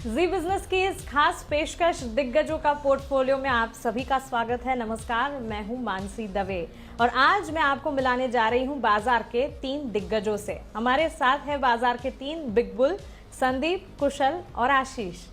जी business की इस खास पेशकश दिग्गजों का पोर्टफोलियो में आप सभी का स्वागत है। नमस्कार, मैं हूं मानसी दवे और आज मैं आपको मिलाने जा रही हूं बाजार के 3 दिग्गजों से। हमारे साथ है बाजार के 3 बिग बुल, संदीप, कुशल और आशीष।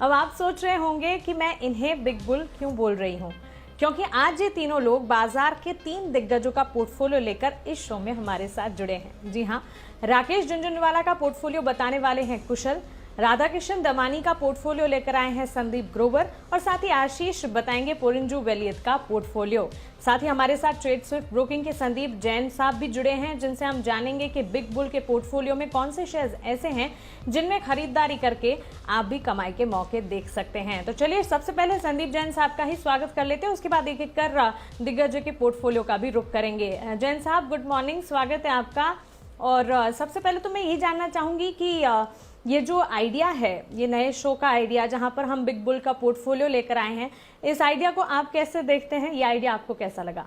अब आप सोच रहे होंगे कि मैं इन्हें बिग बुल क्यों बोल रही हूं, क्योंकि आज ये तीनों लोग बाजार के 3 दिग्गजों का पोर्टफोलियो लेकर इस शो में हमारे साथ जुड़े हैं। जी हाँ, राकेश झुनझुनवाला का पोर्टफोलियो बताने वाले हैं कुशल, राधा कृष्ण दमानी का पोर्टफोलियो लेकर आए हैं संदीप ग्रोवर और साथ ही आशीष बताएंगे पोरिंजू वेलियत का पोर्टफोलियो। साथ ही हमारे साथ ट्रेड स्विफ्ट ब्रोकिंग के संदीप जैन साहब भी जुड़े हैं, जिनसे हम जानेंगे कि बिग बुल के पोर्टफोलियो में कौन से शेयर्स ऐसे हैं जिनमें खरीदारी करके आप भी कमाई के मौके देख सकते हैं। तो चलिए सबसे पहले संदीप जैन साहब का ही स्वागत कर लेते हैं, उसके बाद एक एक कर दिग्गजों के पोर्टफोलियो का भी रुख करेंगे। जैन साहब गुड मॉर्निंग, स्वागत है आपका। और सबसे पहले तो मैं यही जानना चाहूंगी कि ये जो आइडिया है, ये नए शो का आइडिया जहां पर हम बिग बुल का पोर्टफोलियो लेकर आए हैं, इस आइडिया को आप कैसे देखते हैं? ये आइडिया आपको कैसा लगा?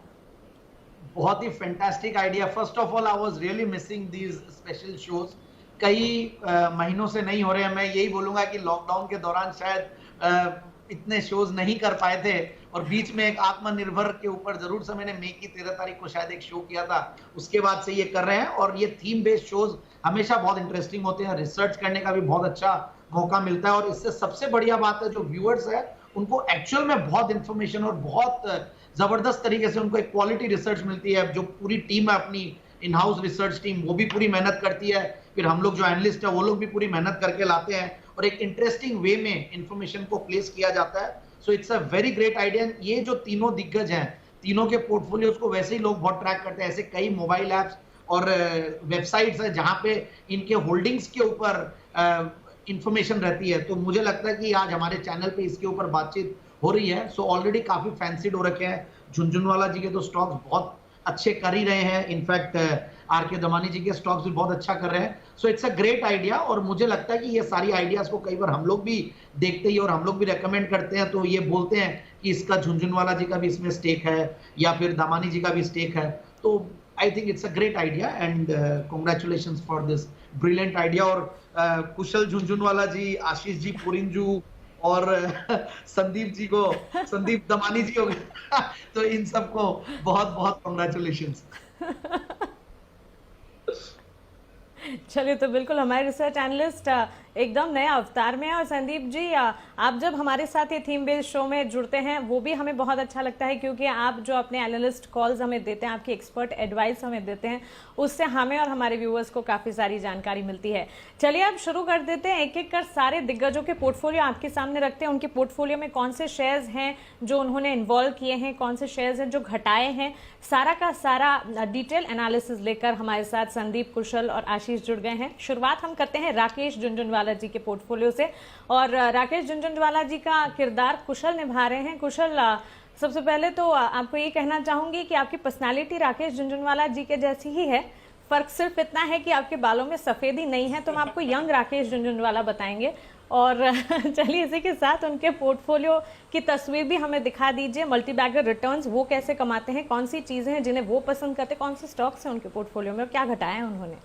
बहुत ही fantastic idea. First of all I was really missing these special shows. कई महीनों से नहीं हो रहे हैं। मैं यही बोलूंगा कि लॉकडाउन के दौरान शायद इतने शोज नहीं कर पाए थे और बीच में एक आत्मनिर्भर के ऊपर जरूर से मैंने मई की 13 तारीख को शायद एक शो किया था, उसके बाद से ये कर रहे हैं। और ये थीम बेस्ड शोज हमेशा बहुत इंटरेस्टिंग होते हैं, रिसर्च करने का भी बहुत अच्छा मौका मिलता है और इससे सबसे बढ़िया बात है जो व्यूअर्स है उनको एक्चुअल में बहुत इंफॉर्मेशन और बहुत जबरदस्त तरीके से उनको एक क्वालिटी रिसर्च मिलती है। जो पूरी टीम है अपनी इन हाउस रिसर्च टीम, वो भी पूरी मेहनत करती है, फिर हम लोग जो एनालिस्ट है वो लोग भी पूरी मेहनत करके लाते हैं और एक इंटरेस्टिंग वे में इंफॉर्मेशन को प्लेस किया जाता है। So it's a very great idea. ये जो तीनों दिग्गज हैं, तीनों के पोर्टफोलियोज को वैसे ही लोग बहुत ट्रैक करते हैं। ऐसे कई मोबाइल ऐप्स और वेबसाइट्स है जहां पे इनके होल्डिंग्स के ऊपर इंफॉर्मेशन रहती है। तो मुझे लगता है कि आज हमारे चैनल पे इसके ऊपर बातचीत हो रही है। सो ऑलरेडी काफी फैंसीड हो रखे हैं। झुनझुनवाला जी के तो स्टॉक्स बहुत अच्छे कर ही रहे हैं, इनफैक्ट आर के दमानी जी के स्टॉक्स भी बहुत अच्छा कर रहे हैं। So it's a great idea और मुझे लगता है कि ये सारी आइडियाज को कई बार हम लोग भी देखते ही और हम लोग भी रेकमेंड करते हैं, तो ये बोलते हैं कि इसका झुनझुनवाला जी का भी इसमें स्टेक है या फिर दमानी जी का भी स्टेक है। तो I think it's a great idea and congratulations for this brilliant idea. और कुशल झुनझुनवाला जी, आशीष जी पुरिंजू और संदीप जी को, संदीप दमानी जी हो गए तो इन सबको बहुत बहुत कॉन्ग्रेचुलेशंस। चलिए, तो बिल्कुल हमारे रिसर्च एनालिस्ट एकदम नया अवतार में है। और संदीप जी, आप जब हमारे साथ ये थीम बेस्ड शो में जुड़ते हैं वो भी हमें बहुत अच्छा लगता है, क्योंकि आप जो अपने एनालिस्ट कॉल्स हमें देते हैं, आपकी एक्सपर्ट एडवाइस हमें देते हैं, उससे हमें और हमारे व्यूअर्स को काफ़ी सारी जानकारी मिलती है। चलिए अब शुरू कर देते हैं, एक एक कर सारे दिग्गजों के पोर्टफोलियो आपके सामने रखते हैं। उनके पोर्टफोलियो में कौन से शेयर्स हैं जो उन्होंने इन्वॉल्व किए हैं, कौन से शेयर्स हैं जो घटाए हैं, सारा का सारा डिटेल एनालिसिस लेकर हमारे साथ संदीप, कुशल और आशीष जुड़ गए हैं। शुरुआत हम करते हैं राकेश झुनझुनवाला जी के पोर्टफोलियो से और राकेश झुनझुनवाला जी का किरदार कुशल निभा रहे हैं। कुशल, सबसे पहले तो आपको ये कहना चाहूंगी कि आपकी पर्सनालिटी राकेश झुनझुनवाला जी के जैसी ही है, फर्क सिर्फ इतना है कि आपके बालों में सफेदी नहीं है, तो हम आपको यंग राकेश झुनझुनवाला बताएंगे। और चलिए इसी के साथ उनके पोर्टफोलियो की तस्वीर भी हमें दिखा दीजिए। मल्टीबैगर रिटर्न्स वो कैसे कमाते हैं, कौन सी चीजें हैं जिन्हें वो पसंद करते हैं, कौन से स्टॉक्स हैं उनके पोर्टफोलियो में और क्या घटाया है उन्होंने।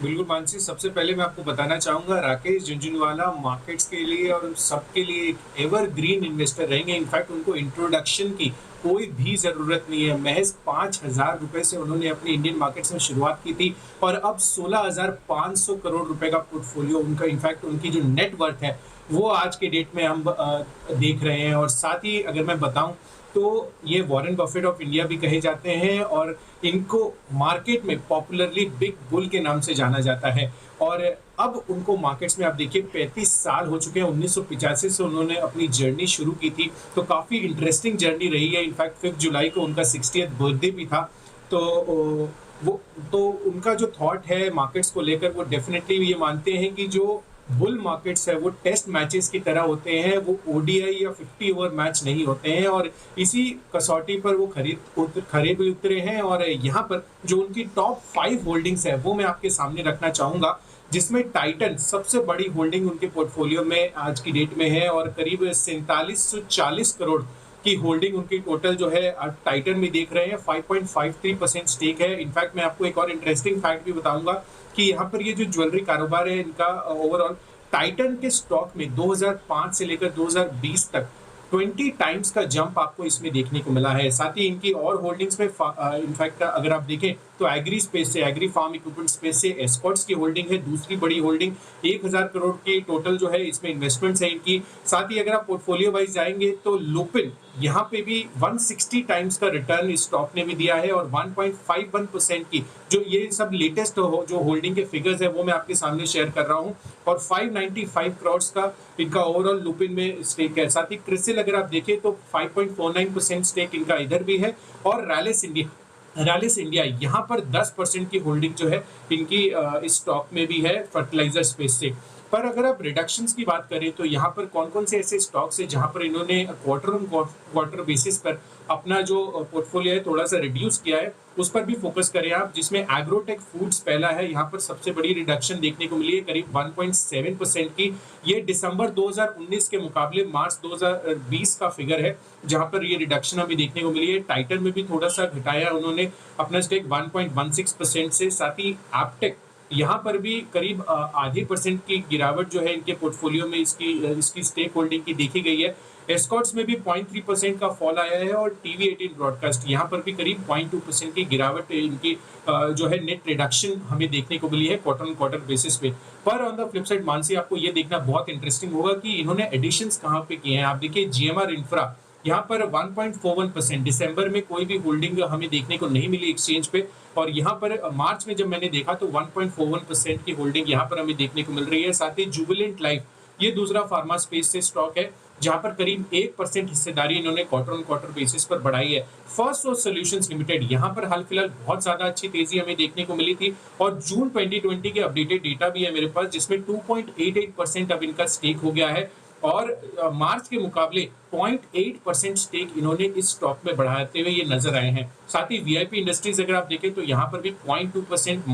बिल्कुल मानसी, सबसे पहले मैं आपको बताना चाहूंगा राकेश झुनझुनवाला मार्केट्स के लिए और सबके लिए एक एवरग्रीन इन्वेस्टर रहेंगे। इनफैक्ट उनको इंट्रोडक्शन की कोई भी जरूरत नहीं है। महज 5,000 रुपए से उन्होंने अपने इंडियन मार्केट्स में शुरुआत की थी और अब 16,500 करोड़ रुपए का पोर्टफोलियो उनका, इनफैक्ट उनकी जो नेट वर्थ है वो आज के डेट में हम देख रहे हैं। और साथ ही अगर मैं बताऊं तो ये वॉरेन बफेट ऑफ इंडिया भी कहे जाते हैं और इनको मार्केट में पॉपुलरली बिग बुल के नाम से जाना जाता है। और अब उनको मार्केट्स में आप देखिए 35 साल हो चुके हैं। 1985 से उन्होंने अपनी जर्नी शुरू की थी, तो काफ़ी इंटरेस्टिंग जर्नी रही है। इनफैक्ट 5 जुलाई को उनका 60th बर्थडे भी था। तो उनका जो थॉट है मार्केट्स को लेकर, वो डेफिनेटली ये मानते हैं कि जो बुल मार्केट्स है वो टेस्ट मैचेस की तरह होते हैं, वो ओडीआई या 50 ओवर मैच नहीं होते हैं। और इसी कसौटी पर वो खरे भी उतरे हैं। और यहाँ पर जो उनकी टॉप 5 होल्डिंग्स है वो मैं आपके सामने रखना चाहूंगा, जिसमें टाइटन सबसे बड़ी होल्डिंग उनके पोर्टफोलियो में आज की डेट में है और करीब 4740 करोड़ की होल्डिंग उनकी टोटल जो है टाइटन में देख रहे हैं। 5.53% स्टेक है। इनफैक्ट मैं आपको एक और इंटरेस्टिंग फैक्ट भी बताऊंगा कि यहाँ पर ये जो ज्वेलरी कारोबार है इनका ओवरऑल टाइटन के स्टॉक में 2005 से लेकर 2020 तक 20 टाइम्स का जंप आपको इसमें देखने को मिला है। साथ ही इनकी और होल्डिंग्स में इनफैक्ट अगर आप देखें तो एग्री स्पेस से, एग्री फार्म इक्विपमेंट स्पेस से एस्कॉर्ट्स की होल्डिंग है, दूसरी बड़ी होल्डिंग 1000 करोड़ की टोटल जो है इसमें इन्वेस्टमेंट्स है इनकी। साथ ही अगर आप पोर्टफोलियो वाइज जाएंगे तो लुपिन यहाँ पे भी 160 टाइम्स का रिटर्न इस स्टॉक ने भी दिया है और 1.51% की जो ये सब लेटेस्ट जो होल्डिंग के फिगर्स है वो मैं आपके सामने शेयर कर रहा हूँ और 595 करोड़ का इनका ओवरऑल लुपिन में स्टेक है। साथ ही क्रिसिल अगर आप देखें तो 5.49% स्टेक इनका इधर भी है और रैलिस इंडिया यहाँ पर 10% की होल्डिंग जो है इनकी इस स्टॉक में भी है फर्टिलाइजर स्पेस से। पर अगर आप रिडक्शंस की बात करें तो यहाँ पर कौन कौन से ऐसे स्टॉक्स है जहाँ पर इन्होंने क्वार्टर ऑन क्वार्टर बेसिस पर अपना जो पोर्टफोलियो है थोड़ा सा रिड्यूस किया है, उस पर भी फोकस करें आप, जिसमें एग्रोटेक फूड्स पहला है। यहाँ पर सबसे बड़ी रिडक्शन देखने को मिली है करीब 1.7% की। ये दिसंबर 2019 के मुकाबले मार्च 2020 का फिगर है जहाँ पर ये रिडक्शन हमें देखने को मिली है। टाइटन में भी थोड़ा सा घटाया उन्होंने अपना स्टेक 1.16% से। साथ ही एप्टेक यहाँ पर भी करीब आधे % की गिरावट जो है इनके पोर्टफोलियो में इसकी स्टेक होल्डिंग की देखी गई है। एस्कॉर्ट्स में भी 0.3% का फॉल आया है और TV18 ब्रॉडकास्ट यहाँ पर भी करीब 0.2% की गिरावट इनकी जो है नेट रिडक्शन हमें देखने को मिली है क्वार्टर ऑन क्वार्टर बेसिस पे। पर on the flip side Mansi आपको ये देखना बहुत इंटरेस्टिंग होगा कि इन्होंने एडिशंस कहाँ पे किए हैं। आप देखिए GMR इंफ्रा यहाँ पर 1.41%, दिसंबर में कोई भी होल्डिंग हमें देखने को नहीं मिली एक्सचेंज पे और यहाँ पर मार्च में जब मैंने देखा तो 1.41% की होल्डिंग यहाँ पर हमें देखने को मिल रही है। साथ ही जुबिलेंट लाइफ ये दूसरा फार्मा स्पेस से स्टॉक है जहां पर करीब 1% हिस्सेदारी इन्होंने क्वार्टर ऑन क्वार्टर बेसिस पर बढ़ाई है। फर्स्ट सोर्स सॉल्यूशंस लिमिटेड यहां पर हाल फिलहाल बहुत ज्यादा अच्छी तेजी हमें देखने को मिली थी और जून 2020 के अपडेटेड डेटा भी है मेरे पास जिसमें 2.88% अब इनका स्टेक हो गया है और मार्च के मुकाबले 0.8% स्टेक इन्होंने इस स्टॉक में बढ़ाते हुए ये नजर आए हैं। साथ ही वीआईपी इंडस्ट्रीज अगर आप देखें तो यहाँ पर भी 0.2%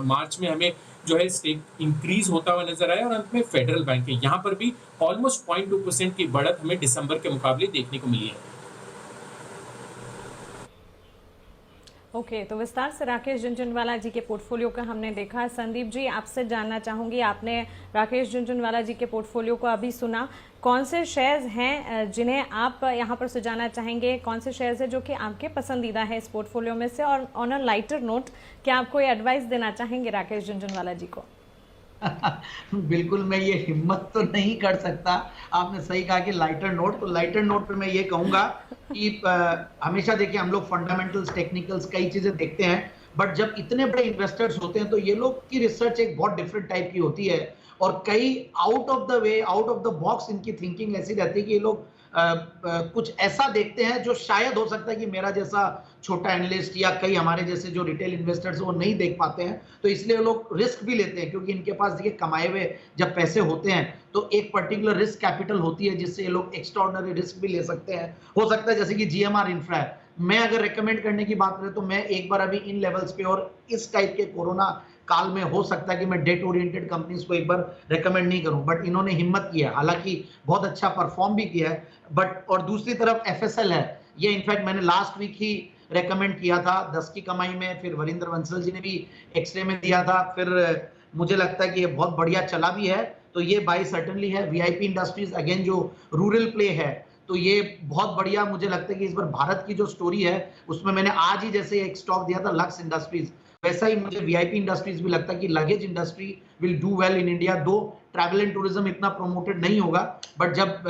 मार्च में हमें जो है स्टेक इंक्रीज होता हुआ नजर आया और अंत में फेडरल बैंक है यहाँ पर भी ऑलमोस्ट 0.2% की बढ़त हमें दिसंबर के मुकाबले देखने को मिली है। ओके, तो विस्तार से राकेश झुनझुनवाला जी के पोर्टफोलियो का हमने देखा। संदीप जी, आपसे जानना चाहूंगी, आपने राकेश झुनझुनवाला जी के पोर्टफोलियो को अभी सुना, कौन से शेयर्स हैं जिन्हें आप यहाँ पर सुझाना चाहेंगे, कौन से शेयर्स हैं जो कि आपके पसंदीदा है इस पोर्टफोलियो में से, और ऑन अ लाइटर नोट क्या आपको ये एडवाइस देना चाहेंगे राकेश झुनझुनवाला जी को? बिल्कुल, मैं ये हिम्मत तो नहीं कर सकता। आपने सही कहा कि लाइटर नोट, तो लाइटर नोट पे मैं ये कहूंगा कि हमेशा देखिए हम लोग फंडामेंटल्स, टेक्निकल्स कई चीजें देखते हैं, बट जब इतने बड़े इन्वेस्टर्स होते हैं तो ये लोग की रिसर्च एक बहुत डिफरेंट टाइप की होती है और कई out of the way, out of the box इनकी थिंकिंग ऐसी रहती है कि ये लोग कुछ ऐसा देखते हैं जो शायद हो सकता है कि मेरा जैसा छोटा एनालिस्ट या कई हमारे जैसे जो रिटेल इन्वेस्टर्स वो नहीं देख पाते हैं, तो इसलिए लोग रिस्क भी लेते हैं क्योंकि इनके पास देखिए कमाए हुए जब पैसे होते हैं तो एक पर्टिकुलर रिस्क कैपिटल होती है जिससे ये लोग एक्स्ट्राऑर्डिनरी रिस्क भी ले सकते हैं। हो सकता है जैसे कि GMR इंफ्रा है, मैं अगर रेकमेंड करने की बात करें तो मैं एक बार अभी इन लेवल्स पे और इस टाइप के कोरोना काल में हो सकता है कि मैं डेट ओरिएंटेड कंपनीज को एक बार रेकमेंड नहीं करूं, बट इन्होंने हिम्मत किया, हालांकि बहुत अच्छा परफॉर्म भी किया है। बट और दूसरी तरफ FSL है, ये इनफैक्ट मैंने लास्ट वीक ही रेकमेंड किया था 10 की कमाई में, फिर वरिंदर बंसल जी ने भी एक्सरे में दिया था, फिर मुझे लगता है कि ये बहुत बढ़िया चला भी है, तो ये बाय सर्टेनली है। VIP इंडस्ट्रीज अगेन जो रूरल प्ले है तो ये बहुत बढ़िया, मुझे लगता है कि इस बार भारत की जो स्टोरी है उसमें मैंने आज ही जैसे एक स्टॉक दिया था लक्स इंडस्ट्रीज, वैसा ही मुझे VIP इंडस्ट्रीज भी लगता है कि luggage industry will do well in India. दो ट्रैवल एंड टूरिज्म इतना प्रोमोटेड नहीं होगा, बट जब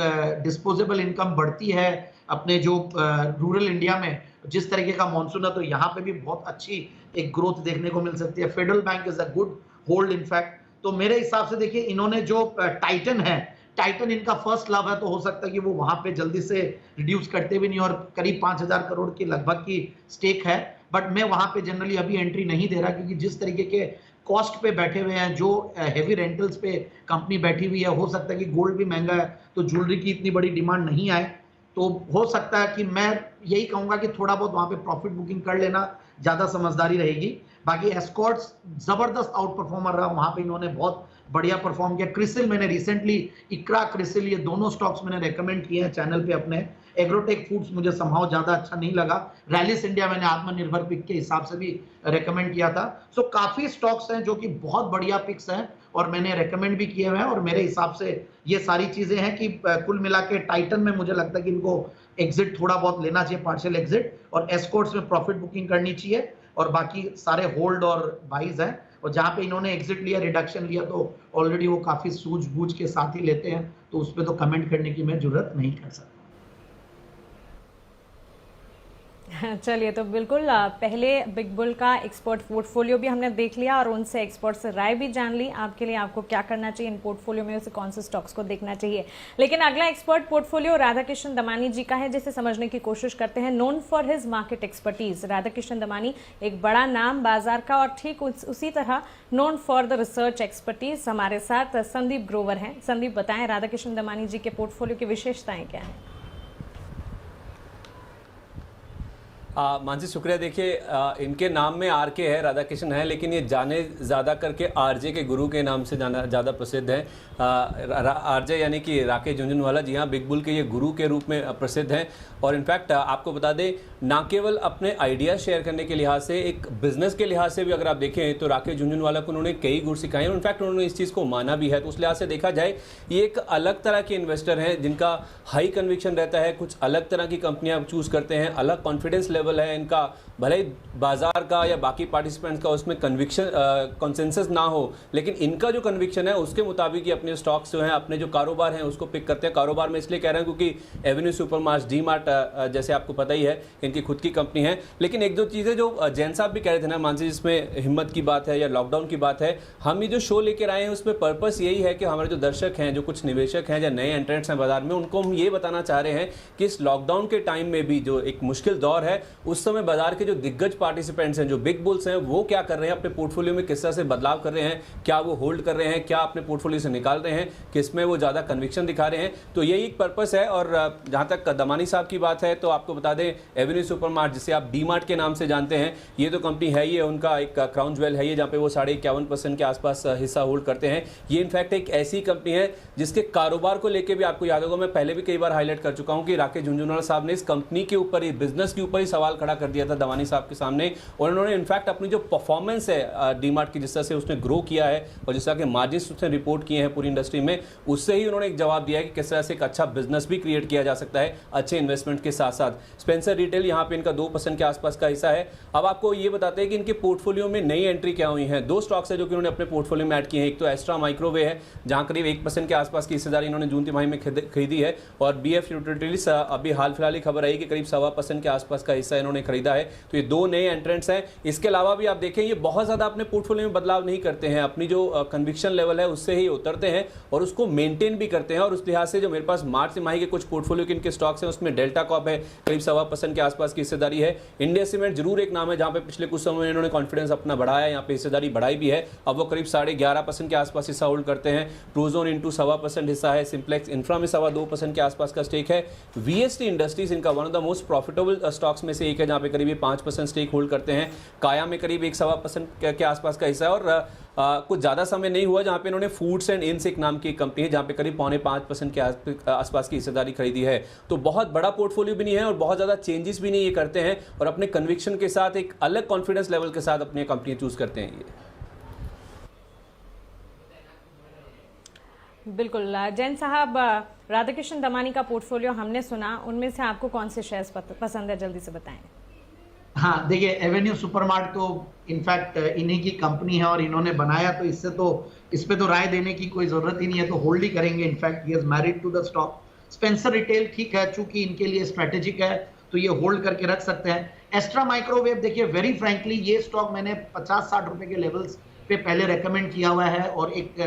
डिस्पोजेबल इनकम बढ़ती है अपने जो रूरल इंडिया में, जिस तरीके का मॉनसून है, तो यहाँ पे भी बहुत अच्छी एक ग्रोथ देखने को मिल सकती है। Federal bank is a good hold in fact. तो मेरे हिसाब से देखिए इन्होंने जो टाइटन है, टाइटन इनका फर्स्ट लव है, तो हो सकता है कि वो वहां पे जल्दी से रिड्यूस करते भी नहीं और करीब 5000 करोड़ की लगभग की स्टेक है, बट मैं वहां पे जनरली अभी एंट्री नहीं दे रहा क्योंकि जिस तरीके के कॉस्ट पे बैठे हुए हैं, जो हेवी रेंटल्स पे कंपनी बैठी हुई है, हो सकता है कि गोल्ड भी महंगा है तो ज्वेलरी की इतनी बड़ी डिमांड नहीं आए, तो हो सकता है कि मैं यही कहूंगा कि थोड़ा बहुत वहां पे प्रॉफिट बुकिंग कर लेना ज्यादा समझदारी रहेगी। बाकी एस्कॉर्ट्स जबरदस्त आउट परफॉर्मर रहा, वहां पे इन्होंने बहुत बढ़िया परफॉर्म किया। क्रिसिल मैंने रिसेंटली, इक्रा क्रिसिल, ये दोनों स्टॉक्स मैंने रेकमेंड किए हैं चैनल पे अपने। एग्रोटेक फूड्स मुझे संभाव ज्यादा अच्छा नहीं लगा। रैलिस इंडिया मैंने आत्मनिर्भर पिक के हिसाब से भी रेकमेंड किया था। सो काफी स्टॉक्स हैं जो कि बहुत बढ़िया पिक्स हैं और मैंने रेकमेंड भी किए हुए हैं, और मेरे हिसाब से ये सारी चीजें हैं कि कुल मिला के टाइटन में मुझे लगता है कि इनको एग्जिट थोड़ा बहुत लेना चाहिए, पार्शियल एग्जिट, और एस्कॉर्ट्स में प्रॉफिट बुकिंग करनी चाहिए, और बाकी सारे होल्ड और बाइज हैं। और जहां पे इन्होंने एग्जिट लिया, रिडक्शन लिया, तो ऑलरेडी वो काफी सूझबूझ के साथ ही लेते हैं, तो उस पर तो कमेंट करने की मैं जरूरत नहीं कर सकता। चलिए, तो बिल्कुल पहले बिग बुल का एक्सपर्ट पोर्टफोलियो भी हमने देख लिया और उनसे एक्सपर्ट से राय भी जान ली आपके लिए, आपको क्या करना चाहिए इन पोर्टफोलियो में, उसे कौन से स्टॉक्स को देखना चाहिए। लेकिन अगला एक्सपर्ट पोर्टफोलियो राधाकिशन दमानी जी का है, जिसे समझने की कोशिश करते हैं। Known for his market expertise, Radhakishan Damani एक बड़ा नाम बाजार का, और ठीक उसी तरह known for the research expertise हमारे साथ संदीप ग्रोवर हैं। संदीप, बताएं राधाकिशन दमानी जी के पोर्टफोलियो की विशेषताएं क्या हैं? मानसी, शुक्रिया। देखिए, इनके नाम में आर के है, राधाकिशन है, लेकिन ये जाने ज़्यादा करके आरजे के गुरु के नाम से जाना ज़्यादा प्रसिद्ध है। आरजे यानी कि राकेश झुनझुनवाला, जी हाँ, बिग बुल के ये गुरु के रूप में प्रसिद्ध हैं। और इनफैक्ट आपको बता दें, ना केवल अपने आइडिया शेयर करने के लिहाज से, एक बिजनेस के लिहाज से भी अगर आप देखें तो राकेश झुनझुनवाला को उन्होंने कई गुर सिखाए हैं। इनफैक्ट उन्होंने इस चीज़ को माना भी है। तो उस लिहाज से देखा जाए, ये एक अलग तरह के इन्वेस्टर हैं जिनका हाई कन्विक्शन रहता है, कुछ अलग तरह की कंपनियां चूज करते हैं, अलग कॉन्फिडेंस लेवल है इनका। भले ही बाजार का या बाकी पार्टिसिपेंट्स का उसमें कन्विक्शन कंसेंसस ना हो, लेकिन इनका जो कन्विक्शन है उसके मुताबिक ही अपने स्टॉक्स जो हैं, अपने जो कारोबार हैं उसको पिक करते हैं। कारोबार में इसलिए कह रहे हैं क्योंकि एवेन्यू सुपरमार्ट, डी मार्ट जैसे आपको पता ही है, इनकी खुद की कंपनी है। लेकिन एक दो चीज़ें जो जैन साहब भी कह रहे थे ना मानसी, जिसमें हिम्मत की बात है या लॉकडाउन की बात है, हम ये जो शो लेकर आए हैं उसमें पर्पस यही है कि हमारे जो दर्शक हैं, जो कुछ निवेशक हैं या नए एंट्रेंट्स हैं बाजार में, उनको हम ये बताना चाह रहे हैं कि इस लॉकडाउन के टाइम में भी जो एक मुश्किल दौर है, उस समय बाजार के जो दिग्गज पार्टिसिपेंट्स हैं, जो बिग बुल्स हैं, वो क्या कर रहे हैं, अपने पोर्टफोलियो में किस तरह से बदलाव कर रहे हैं, क्या वो होल्ड कर रहे हैं, क्या अपने पोर्टफोलियो से निकाल रहे हैं, किसमें वो ज़्यादा कन्विक्शन दिखा रहे हैं। तो यही एक पर्पस है। और जहाँ तक दमानी साहब की बात है, तो आपको बता दें, एवेन्यू सुपरमार्ट, जिसे आप डी मार्ट के नाम से जानते हैं, ये तो कंपनी है ही है, उनका एक क्राउन ज्वेल है ये, जहाँ पे वो 51.5% के आसपास हिस्सा होल्ड करते हैं। ये इनफैक्ट एक ऐसी कंपनी है जिसके कारोबार को लेकर भी आपको याद होगा, मैं पहले भी कई बार हाईलाइट कर चुका हूँ कि राकेश झुनझुनवाला साहब ने इस कंपनी के ऊपर ही, बिजनेस के ऊपर ही सवाल खड़ा कर दिया था दमानी साहब के सामने। और उन्होंने इनफैक्ट अपनी जो परफॉर्मेंस है डी मार्ट की, जिस तरह से उसने ग्रो किया है और जिस तरह के मार्जिन्स उसने रिपोर्ट किए हैं पूरी इंडस्ट्री में, उससे ही उन्होंने एक जवाब दिया है कि किस तरह से एक अच्छा बिजनेस भी क्रिएट किया जा सकता है अच्छे इन्वेस्टमेंट के साथ साथ। स्पेंसर रिटेल यहाँ पे इनका 2% के आसपास का हिस्सा है। अब आपको ये बताते हैं कि इनके पोर्टफोलियो में नई एंट्री क्या हुई है। दो स्टॉक्स है जो कि उन्होंने अपने पोर्टफोलियो में ऐड किए हैं। एक तो एस्ट्रा माइक्रोवेव है, जहाँ करीब 1% के आसपास की हिस्सेदारी इन्होंने जून तिमाही में खरीदी है। और बीएफ यूटिलिटीज, अभी हाल फिलहाल ही खबर आई कि करीब 1.25% के आसपास का हिस्सा इन्होंने खरीदा है। तो ये दो नए एंट्रेंट्स हैं। इसके अलावा भी आप देखें, ये बहुत ज़्यादा अपने पोर्टफोलियो में बदलाव नहीं करते हैं, अपनी जो कन्विक्शन लेवल है उससे ही उतरते हैं और उसको मेंटेन भी करते हैं। और उस लिहाज से जो मेरे पास मार्च तिमाही के कुछ पोर्टफोलियो के इनके स्टॉक्स हैं, उसमें डेल्टा कॉप है, करीब 1.25% के आसपास की हिस्सेदारी है। इंडिया सीमेंट जरूर एक नाम है जहां पे पिछले कुछ समय में इन्होंने कॉन्फिडेंस अपना बढ़ाया, यहाँ पे हिस्सेदारी बढ़ाई भी है। अब वो करीब 11.5% के आसपास हिस्सा होल्ड करते हैं। प्रोजोन इनटू 1.25% हिस्सा है। सिंप्लेक्स इंफ्रा में 2.25% के आसपास का स्टेक है। वीएसटी इंडस्ट्रीज इनका one of the most profitable stocks में से एक है, जहां पे करीब 5% स्टेक होल्ड करते हैं। काया में करीब 1.25% के आसपास का हिस्सा है। और कुछ ज़्यादा समय नहीं हुआ जहां पे इन्होंने फूड्स एंड इन्स एक नाम की कंपनी है, जहां पे करीब 4.5% के आसपास की हिस्सेदारी खरीदी है। तो बहुत बड़ा पोर्टफोलियो भी नहीं है और बहुत ज़्यादा चेंजेस भी नहीं ये करते हैं, और अपने कन्विक्शन के साथ एक अलग कॉन्फिडेंस लेवल के साथ अपनी कंपनी चूज करते हैं ये। बिल्कुल। जैन साहब, राधाकिशन दमानी का पोर्टफोलियो हमने सुना, उनमें से आपको कौन से शेयर्स पसंद है, जल्दी से बताएं। हाँ, देखिए, एवेन्यू सुपरमार्ट तो इनफैक्ट इन्हीं की कंपनी है और इन्होंने बनाया, तो इस पे तो राय देने की कोई जरूरत ही नहीं है, तो होल्ड ही करेंगे। In fact he is married to the stock. Spencer retail ठीक है, चूंकि इनके लिए स्ट्रेटेजिक है तो ये होल्ड करके रख सकते हैं। एस्ट्रा माइक्रोवेव, देखिए, वेरी फ्रैंकली ये स्टॉक मैंने 50-60 रुपए के लेवल्स पे पहले रेकमेंड किया हुआ है और एक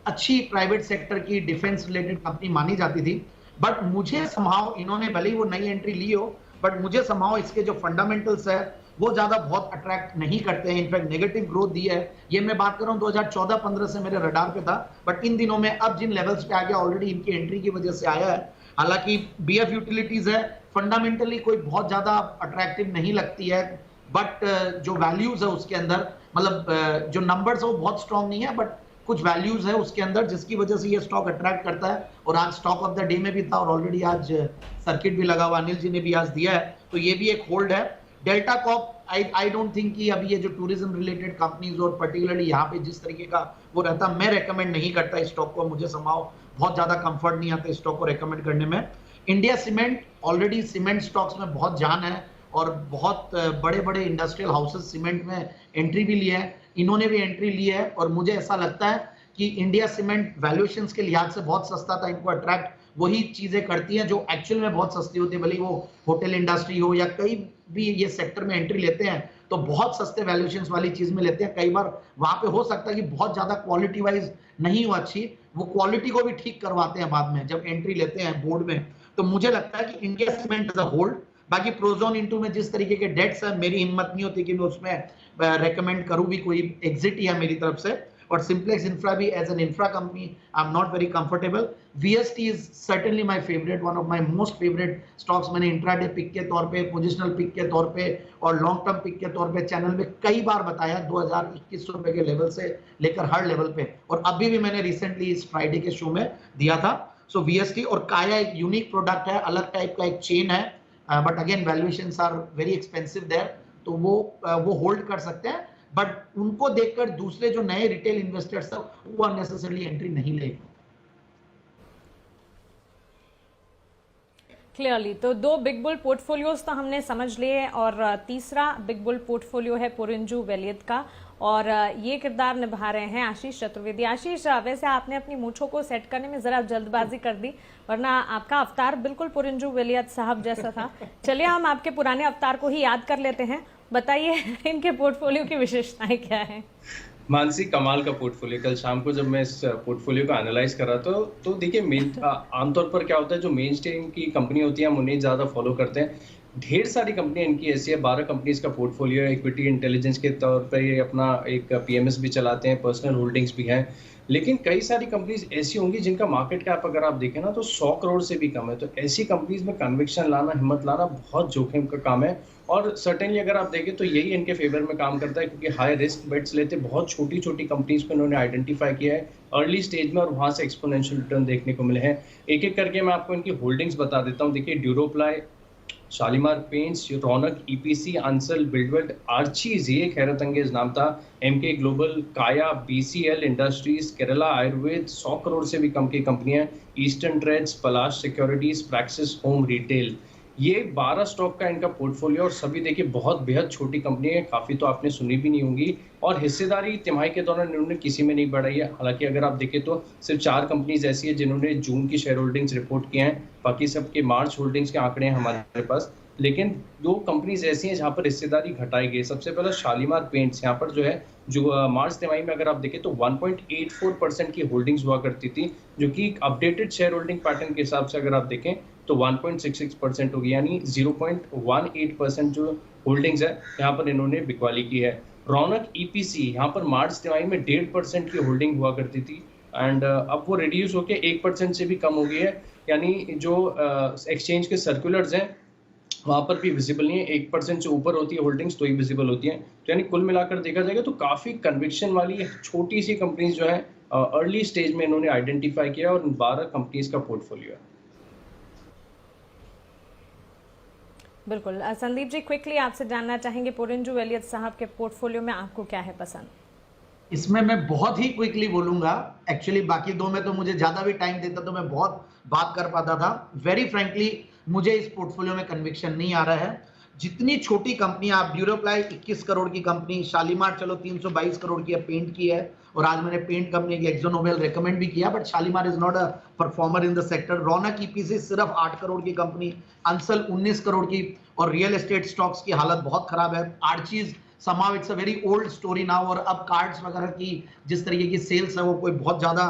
अच्छी प्राइवेट सेक्टर की डिफेंस रिलेटेड कंपनी मानी जाती थी। बट मुझे संभाव, इन्होंने भले ही वो नई एंट्री ली हो, बट मुझे संभाव इसके जो फंडामेंटल्स है वो ज्यादा बहुत अट्रैक्ट नहीं करते हैं। इनफैक्ट नेगेटिव ग्रोथ दी है। ये मैं बात कर रहा हूँ 2014-15 से मेरे रडार पे था, बट इन दिनों में अब जिन लेवल्स पे आ गया, ऑलरेडी इनकी एंट्री की वजह से आया है। हालांकि बीएफ यूटिलिटीज है, फंडामेंटली कोई बहुत ज्यादा अट्रैक्टिव नहीं लगती है, बट जो वैल्यूज है उसके अंदर, मतलब जो नंबर्स है वो बहुत स्ट्रांग नहीं है, बट कुछ वैल्यूज है उसके अंदर जिसकी वजह से ये स्टॉक अट्रैक्ट करता है, और आज स्टॉक ऑफ द डे में भी था और ऑलरेडी आज सर्किट भी लगा हुआ, अनिल जी ने भी आज दिया है, तो ये भी एक होल्ड है। Delta Corp I don't think कि अभी ये जो टूरिज्म रिलेटेड कंपनीज और पर्टिकुलरली यहाँ पे जिस तरीके का वो रहता, मैं रेकमेंड नहीं करता इस स्टॉक को, मुझे समाओ बहुत ज्यादा कंफर्ट नहीं आता इस स्टॉक को रेकमेंड करने में। India cement, already cement stocks में बहुत जान है और बहुत बड़े बड़े इंडस्ट्रियल हाउसेस सीमेंट में एंट्री भी लिया है, इन्होंने भी एंट्री ली है, और मुझे ऐसा लगता है कि इंडिया सीमेंट वैल्यूएशंस के लिहाज से बहुत सस्ता था, इनको अट्रैक्ट वही चीजें करती हैं जो एक्चुअल में बहुत सस्ती होती है, भले वो होटल इंडस्ट्री हो या कई भी ये सेक्टर में एंट्री लेते हैं तो बहुत सस्ते वैल्यूएशंस वाली चीज में लेते हैं। कई बार वहां पे हो सकता है कि बहुत ज्यादा क्वालिटी वाइज नहीं हो अच्छी, वो क्वालिटी को भी ठीक करवाते हैं बाद में जब एंट्री लेते हैं बोर्ड में। तो मुझे लगता है कि India cement is a hold. बाकी प्रोजोन इंटू में जिस तरीके के डेट्स है, मेरी हिम्मत नहीं होती कि मैं उसमें रेकमेंड करूं भी, कोई एग्जिट ही है मेरी तरफ से। और सिंप्लेक्स इंफ्रा भी as an infra company I am not very comfortable. VST is certainly my favourite, one of my most favourite stocks. मैंने इंट्राडे पिक के तौर पे, पोजिशनल पिक के तौर पे और लॉन्ग टर्म पिक के तौर पे चैनल में कई बार बताया, 2021 रुपए के लेवल से लेकर हर लेवल पे, और अभी भी मैंने रिसेंटली इस फ्राइडे के शो में दिया था। सो वीएसटी और काया एक यूनिक प्रोडक्ट है, अलग टाइप का एक चेन है, but again valuations are very expensive there, तो वो होल्ड कर सकते हैं, बट उनको देखकर दूसरे जो नए रिटेल इन्वेस्टर्स हैं वो अननेसेसरली एंट्री नहीं लेंगे। क्लियरली, तो दो बिग बुल पोर्टफोलियोज तो हमने समझ लिए, और तीसरा बिग बुल पोर्टफोलियो है पुरिंजू वेलियत का, और ये किरदार निभा रहे हैं आशीष चतुर्वेदी। आशीष, वैसे आपने अपनी मूंछों को सेट करने में जरा जल्दबाजी कर दी, वरना आपका अवतार बिल्कुल पुरिंजू वेलियत साहब जैसा था। चलिए हम आपके पुराने अवतार को ही याद कर लेते हैं, बताइए इनके पोर्टफोलियो की विशेषताएं क्या है। मानसी, कमाल का पोर्टफोलियो। कल शाम को जब मैं इस पोर्टफोलियो को एनालाइज करा तो देखिए आमतौर पर क्या होता है, जो मेन स्ट्रीम की कंपनी होती है हम उन्हें ज़्यादा फॉलो करते हैं। ढेर सारी कंपनियां इनकी ऐसी है, 12 कंपनीज का पोर्टफोलियो है। इक्विटी इंटेलिजेंस के तौर पर ये अपना एक पीएमएस भी चलाते हैं, पर्सनल होल्डिंग्स भी हैं, लेकिन कई सारी कंपनीज ऐसी होंगी जिनका मार्केट कैप अगर आप देखें ना तो 100 करोड़ से भी कम है। तो ऐसी कंपनीज में कन्विक्शन लाना, हिम्मत लाना बहुत जोखिम का काम है, और सर्टेनली अगर आप देखें तो यही इनके फेवर में काम करता है, क्योंकि हाई रिस्क बेट्स लेते, बहुत छोटी छोटी कंपनीज को इन्होंने आइडेंटिफाई किया है अर्ली स्टेज में, और वहां से एक्सपोनेंशियल रिटर्न देखने को मिले हैं। एक एक करके मैं आपको इनकी होल्डिंग्स बता देता हूँ। देखिए, ड्यूरोप्लाई, शालीमार पेंट्स, रौनक ईपीसी, अंसल, बिल्डवेल्ट, आर्चीज, ये एक हैरत अंगेज नाम था, एमके ग्लोबल, काया, बीसीएल इंडस्ट्रीज, केरला आयुर्वेद, 100 करोड़ से भी कम की कंपनियां, ईस्टर्न ट्रेड्स, पलाश सिक्योरिटीज, प्रैक्सिस होम रिटेल। ये 12 स्टॉक का इनका पोर्टफोलियो, और सभी देखिए बहुत बेहद छोटी कंपनी है, काफ़ी तो आपने सुनी भी नहीं होंगी, और हिस्सेदारी तिमाही के दौरान इन्होंने किसी में नहीं बढ़ाई है। हालांकि अगर आप देखें तो सिर्फ 4 कंपनीज ऐसी है जिन्होंने जून की शेयर होल्डिंग्स रिपोर्ट किए हैं, बाकी सबके मार्च होल्डिंग्स के आंकड़े हैं हमारे पास, लेकिन 2 कंपनीज ऐसी हैं जहाँ पर हिस्सेदारी घटाई गई। सबसे पहला शालीमार पेंट्स, यहाँ पर जो है जो मार्च तिमाही में अगर आप देखें तो 1.84% की होल्डिंग्स हुआ करती थी, जो कि अपडेटेड शेयर होल्डिंग पैटर्न के हिसाब से अगर आप देखें तो 1.66% होगी, यानी 0.18% जो होल्डिंग्स है यहाँ पर इन्होंने बिकवाली की है। रौनक ईपीसी, यहाँ पर मार्च तिमाही में 1.5% की होल्डिंग हुआ करती थी, एंड अब वो रिड्यूस होकर 1% से भी कम हो गई है, यानी जो एक्सचेंज के सर्कुलर्स हैं वहाँ पर भी विजिबल नहीं है, 1% से ऊपर होती है होल्डिंग्स तो ही विजिबल होती हैं। तो यानी कुल मिलाकर देखा जाएगा तो काफ़ी कन्विक्शन वाली छोटी सी कंपनीज जो है अर्ली स्टेज में इन्होंने आइडेंटिफाई किया, और 12 कंपनीज का पोर्टफोलियो है। बिल्कुल, संदीप जी क्विकली आपसे जानना चाहेंगे पुरिंजू वेलियत साहब के पोर्टफोलियो में आपको क्या है पसंद? इसमें मैं बहुत ही क्विकली बोलूंगा, एक्चुअली बाकी 2 में तो मुझे ज्यादा भी टाइम देता तो मैं बहुत बात कर पाता था। वेरी फ्रेंकली मुझे इस पोर्टफोलियो में कन्विक्शन नहीं आ रहा है। जितनी छोटी कंपनी, आप ड्यूरोप्लाई 21 करोड़ की कंपनी, शालीमार चलो 322 करोड़ की है, पेंट की है, और आज मैंने पेंट कंपनी की एक्सो नोबेल रेकमेंड भी किया, but Shalimar is not a performer in the sector. Raunak EPC सिर्फ 8 करोड़ की कंपनी, अंसल 19 करोड़ की, और रियल एस्टेट स्टॉक्स की हालत बहुत खराब है। Archies somehow it's a very old story now, और अब कार्ड्स वगैरह की जिस तरीके की सेल्स है वो कोई बहुत ज्यादा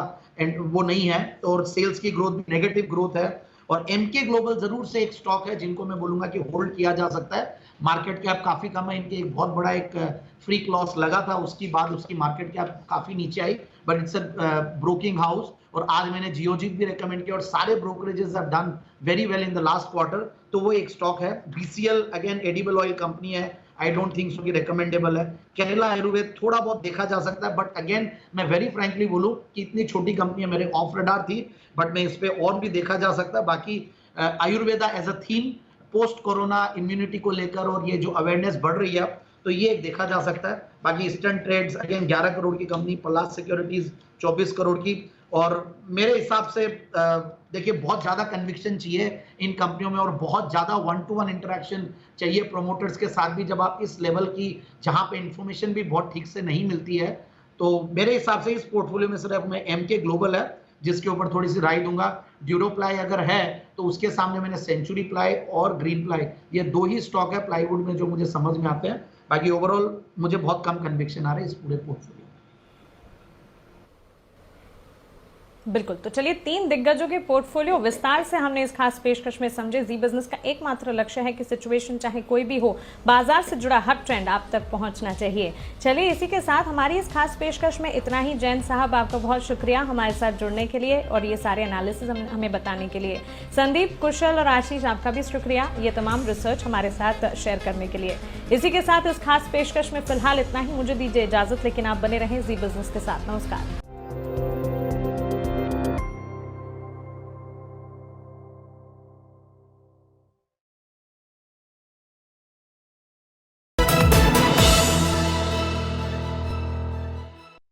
वो नहीं है, और सेल्स की ग्रोथ भी नेगेटिव ग्रोथ है। और एमके ग्लोबल जरूर से एक स्टॉक है जिनको मैं बोलूंगा कि होल्ड किया जा सकता है। मार्केट कैप काफी कम है इनके, एक बहुत बड़ा एक फ्री लॉस लगा था, उसके बाद उसकी मार्केट कैप काफी नीचे आई, but it's a broking house. और आज मैंने जियोजित भी रेकमेंड किया, और सारे brokerages have done very well in the last quarter, तो वो एक स्टॉक है। BCL again edible oil company है, आई डोंट थिंक सो कि रिकमेंडेबल है। केरला आयुर्वेद थोड़ा बहुत देखा जा सकता है, बट अगेन मैं वेरी फ्रैंकली बोलूं कि इतनी छोटी कंपनी है, मेरे ऑफ रडार थी, बट मैं इस पे और भी देखा जा सकता है। बाकी Ayurveda as a theme post corona immunity को लेकर और ये जो अवेयरनेस बढ़ रही है, तो ये एक देखा जा सकता है। बाकी ईस्टर्न ट्रेड्स अगेन 11 करोड़ की कंपनी, पलास सिक्योरिटीज 24 करोड़ की, और मेरे हिसाब से देखिए बहुत ज्यादा कन्विक्शन चाहिए इन कंपनियों में और बहुत ज्यादा 1-to-1 इंटरेक्शन चाहिए प्रोमोटर्स के साथ भी। जब आप इस लेवल की, जहां पे इंफॉर्मेशन भी बहुत ठीक से नहीं मिलती है, तो मेरे हिसाब से इस पोर्टफोलियो में सिर्फ मैं एमके ग्लोबल है जिसके ऊपर थोड़ी सी राय दूंगा। ड्यूरोप्लाई अगर है तो उसके सामने मैंने सेंचुरी प्लाई और ग्रीन प्लाई, ये 2 ही स्टॉक है प्लाईवुड में जो मुझे समझ में आते हैं। बाकी ओवरऑल मुझे बहुत कम कन्विक्शन आ रहा है इस पूरे पोर्टफोलियो। बिल्कुल, तो चलिए 3 दिग्गजों के पोर्टफोलियो विस्तार से हमने इस खास पेशकश में समझे। जी बिजनेस का एकमात्र लक्ष्य है कि सिचुएशन चाहे कोई भी हो, बाजार से जुड़ा हर ट्रेंड आप तक पहुंचना चाहिए। चलिए इसी के साथ हमारी इस खास पेशकश में इतना ही। जैन साहब आपका बहुत शुक्रिया हमारे साथ जुड़ने के लिए और ये सारे एनालिसिस हमें बताने के लिए। संदीप, कुशल और आशीष आपका भी शुक्रिया ये तमाम रिसर्च हमारे साथ शेयर करने के लिए। इसी के साथ इस खास पेशकश में फिलहाल इतना ही। मुझे दीजिए इजाजत, लेकिन आप बने रहें जी बिजनेस के साथ। नमस्कार।